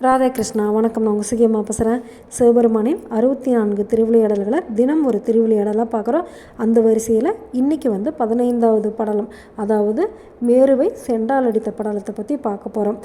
ராதே கிருஷ்ணா. வணக்கம். நான் உங்கள் சுகியமாக பேசுகிறேன். சிவபெருமானின் 64 திருவிளையாடல்களை தினம் ஒரு திருவிளையாடலாக பார்க்குறோம். அந்த வரிசையில் இன்றைக்கி 15வது படலம், அதாவது மேருவை செண்டால் அடித்த படலத்தை பற்றி பார்க்க போகிறோம்.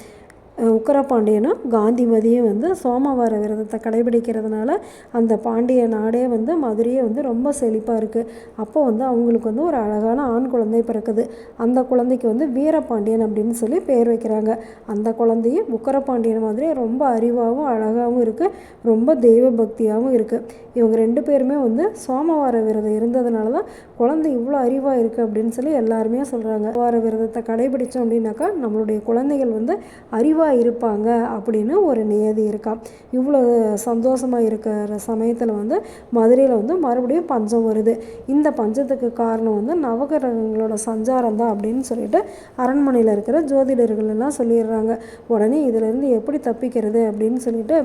உக்கரபாண்டியனும் காந்திமதியும் சோமவார விரதத்தை கடைபிடிக்கிறதுனால அந்த பாண்டிய நாடே மதுரையே ரொம்ப செழிப்பாக இருக்குது. அப்போ அவங்களுக்கு ஒரு அழகான ஆண் குழந்தை பிறக்குது. அந்த குழந்தைக்கு வீரபாண்டியன் அப்படின்னு சொல்லி பேர் வைக்கிறாங்க. அந்த குழந்தையும் உக்கரபாண்டியன் மாதிரி ரொம்ப அறிவாகவும் அழகாகவும் இருக்குது, ரொம்ப தெய்வ பக்தியாகவும் இருக்குது. இவங்க 2 பேருமே சோமவார விரதம் இருந்ததுனால தான் குழந்தை இவ்வளோ அறிவாக இருக்குது அப்படின்னு சொல்லி எல்லாருமே சொல்கிறாங்க. வார விரதத்தை கடைபிடித்தோம் அப்படின்னாக்கா நம்மளுடைய குழந்தைகள் அறிவாக இருப்பாங்க அப்படின்னு ஒரு நியதி இருக்கா. இவ்வளோ சந்தோஷமாக இருக்கிற சமயத்தில் மதுரையில் மறுபடியும் பஞ்சம் வருது. இந்த பஞ்சத்துக்கு காரணம் நவகிரகங்களோட சஞ்சாரம் தான் அப்படின்னு சொல்லிட்டு அரண்மனையில் இருக்கிற ஜோதிடர்கள் எல்லாம் சொல்லிடுறாங்க. உடனே இதிலேருந்து எப்படி தப்பிக்கிறது அப்படின்னு சொல்லிட்டு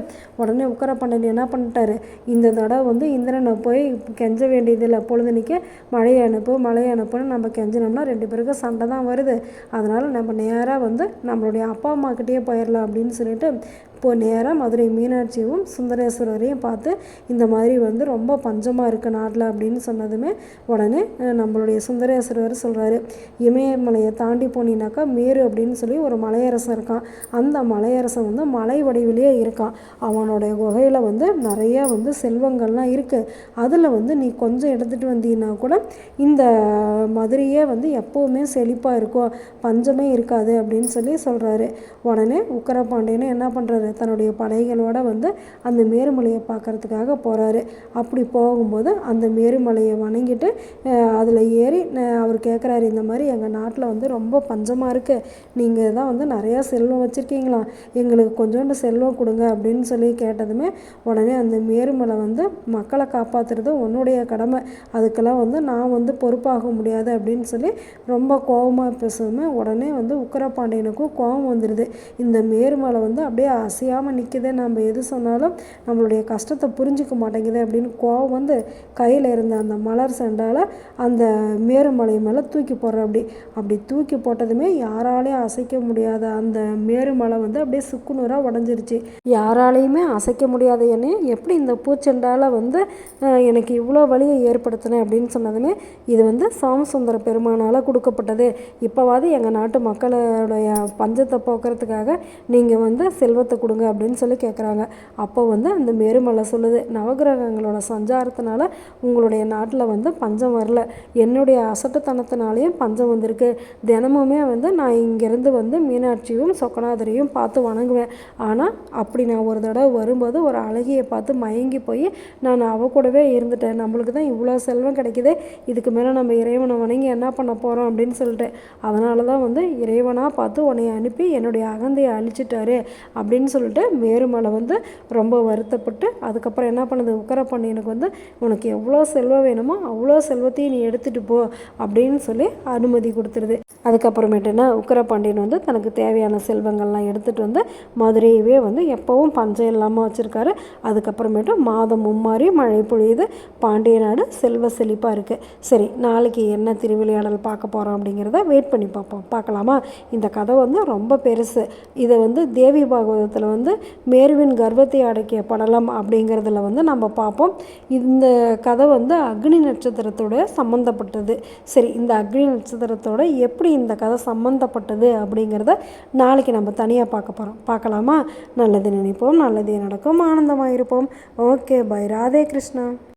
உடனே உக்கரபாண்டியன் என்ன பண்ணிட்டாரு, இந்த தடவை இந்திரனை போய் கெஞ்ச வேண்டியதில்லை, பொழுதுனிக்கு மழையை அனுப்புன்னு நம்ம கெஞ்சினோம்னா 2 பேருக்கும் சண்டை தான் வருது. அதனால் நம்ம நேராக நம்மளுடைய அப்பா அம்மாக்கிட்டே போயிடலாம் அப்படின்னு சொல்லிட்டு இப்போது நேராக மதுரை மீனாட்சியும் சுந்தரேஸ்வரரையும் பார்த்து இந்த மாதிரி ரொம்ப பஞ்சமாக இருக்குது நாட்டில் அப்படின்னு சொன்னதுமே உடனே நம்மளுடைய சுந்தரேஸ்வரர் சொல்கிறாரு, இமயமலையை தாண்டி போனீங்கன்னாக்கா மேரு அப்படின்னு சொல்லி ஒரு மலையரசன் இருக்கான். அந்த மலையரசன் மலை வடிவிலேயே இருக்கான். அவனுடைய குகையில் நிறையா செல்வங்கள்லாம் இருக்குது. அதில் நீ கொஞ்சம் எடுத்துகிட்டு வந்தீங்கன்னா கூட இந்த மதுரையே எப்போவுமே செழிப்பாக இருக்கும், பஞ்சமே இருக்காது அப்படின்னு சொல்லி சொல்கிறாரு. உடனே உக்கரபாண்டியனை என்ன பண்ணுறாரு, தன்னுடைய படைகளோட அந்த மேருமலையை பார்க்கறதுக்காக போகிறாரு. அப்படி போகும்போது அந்த மேருமலையை வணங்கிட்டு அதில் ஏறி அவர் கேட்குறாரு, இந்த மாதிரி எங்கள் நாட்டில் ரொம்ப பஞ்சமாக இருக்குது, நீங்கள் தான் நிறையா செல்வம் வச்சுருக்கீங்களா, எங்களுக்கு கொஞ்சோண்டு செல்வம் கொடுங்க அப்படின்னு சொல்லி கேட்டதுமே உடனே அந்த மேருமலை மக்களை காப்பாற்றுறது உன்னுடைய கடமை, அதுக்கெல்லாம் நான் பொறுப்பாக முடியாது அப்படின்னு சொல்லி ரொம்ப கோபமாக பேசுமே. உடனே உக்கரபாண்டியனுக்கும் கோபம் வந்துடுது. இந்த மேருமலை அப்படியே அசையாமல் நிற்கிது, நம்ம எது சொன்னாலும் நம்மளுடைய கஷ்டத்தை புரிஞ்சிக்க மாட்டேங்குது அப்படின்னு கோவம் கையில் இருந்த அந்த மலர் செண்டால் அந்த மேருமலை மேலே தூக்கி போடுற. அப்படி தூக்கி போட்டதுமே யாராலையும் அசைக்க முடியாத அந்த மேருமலை அப்படியே சுக்குநூறாக உடஞ்சிருச்சு. யாராலையுமே அசைக்க முடியாத என்னை எப்படி இந்த பூச்செண்டால் எனக்கு இவ்வளோ வலியை ஏற்படுத்தினேன் அப்படின்னு சொன்னதுமே இது சோமசுந்தர பெருமானால் கொடுக்கப்பட்டது, இப்போவாது எங்கள் நாட்டு மக்களுடைய பஞ்சத்தை போக்குறதுக்காக நீங்கள் செல்வத்தை கொடுங்க அப்படின்னு சொல்லி கேட்குறாங்க. அப்போ அந்த மேருமலை சொல்லுது, நவகிரகங்களோட சஞ்சாரத்தினால உங்களுடைய நாட்டில் பஞ்சம் வரல, என்னுடைய அசட்டுத்தனத்தினாலேயும் பஞ்சம் வந்திருக்கு. தினமுமே நான் இங்கேருந்து மீனாட்சியும் சொக்கநாதரையும் பார்த்து வணங்குவேன். ஆனால் அப்படி நான் ஒரு தடவை வரும்போது ஒரு அழகியை பார்த்து மயங்கி போய் நான் அவ கூடவே இருந்துட்டேன். நம்மளுக்கு தான் இவ்வளோ செல்வம் கிடைக்கிது, இதுக்கு மேலே நம்ம இறைவனை வணங்கி என்ன பண்ண போகிறோம் அப்படின்னு சொல்லிட்டு அதனால தான் இறைவனாக பார்த்து உன்னை அனுப்பி என்னுடைய அகந்தையை அழிச்சிட்டாரு அப்படின்னு சொல்லிட்டு மேருமலை ரொம்ப வருத்தப்பட்டு அதுக்கப்புறம் என்ன பண்ணுது, உக்கரபாண்டியனுக்கு உனக்கு எவ்வளோ செல்வம் வேணுமோ அவ்வளோ செல்வத்தையும் நீ எடுத்துகிட்டு போ அப்படின்னு சொல்லி அனுமதி கொடுத்துருது. அதுக்கப்புறமேட்டுனா உக்கரபாண்டியன் தனக்கு தேவையான செல்வங்கள்லாம் எடுத்துகிட்டு மதுரையவே எப்போவும் பஞ்சம் இல்லாமல் வச்சுருக்காரு. அதுக்கப்புறமேட்டு மாதம் மும்மாறி மழை பொழியுது, பாண்டிய நாடு செல்வ செழிப்பாக இருக்குது. சரி, நாளைக்கு என்ன திருவிளையாடல் பார்க்க போகிறோம் அப்படிங்கிறத வெயிட் பண்ணி பார்க்கலாமா? இந்த கதை ரொம்ப பெருசு. இதை தேவி பாகவதத்தில் மேருவின் கர்ப்பத்தை அடக்கிய படலம் அப்படிங்கிறதுல நம்ம பார்ப்போம். இந்த கதை அக்னி நட்சத்திரத்தோட சம்மந்தப்பட்டது. சரி, இந்த அக்னி நட்சத்திரத்தோட எப்படி இந்த கதை சம்மந்தப்பட்டது அப்படிங்கிறத நாளைக்கு நம்ம தனியாக பார்க்கலாமா? நல்லது நினைப்போம், நல்லதே நடக்கும், ஆனந்தமாக இருப்போம். Okay, bye. ராதே கிருஷ்ணா.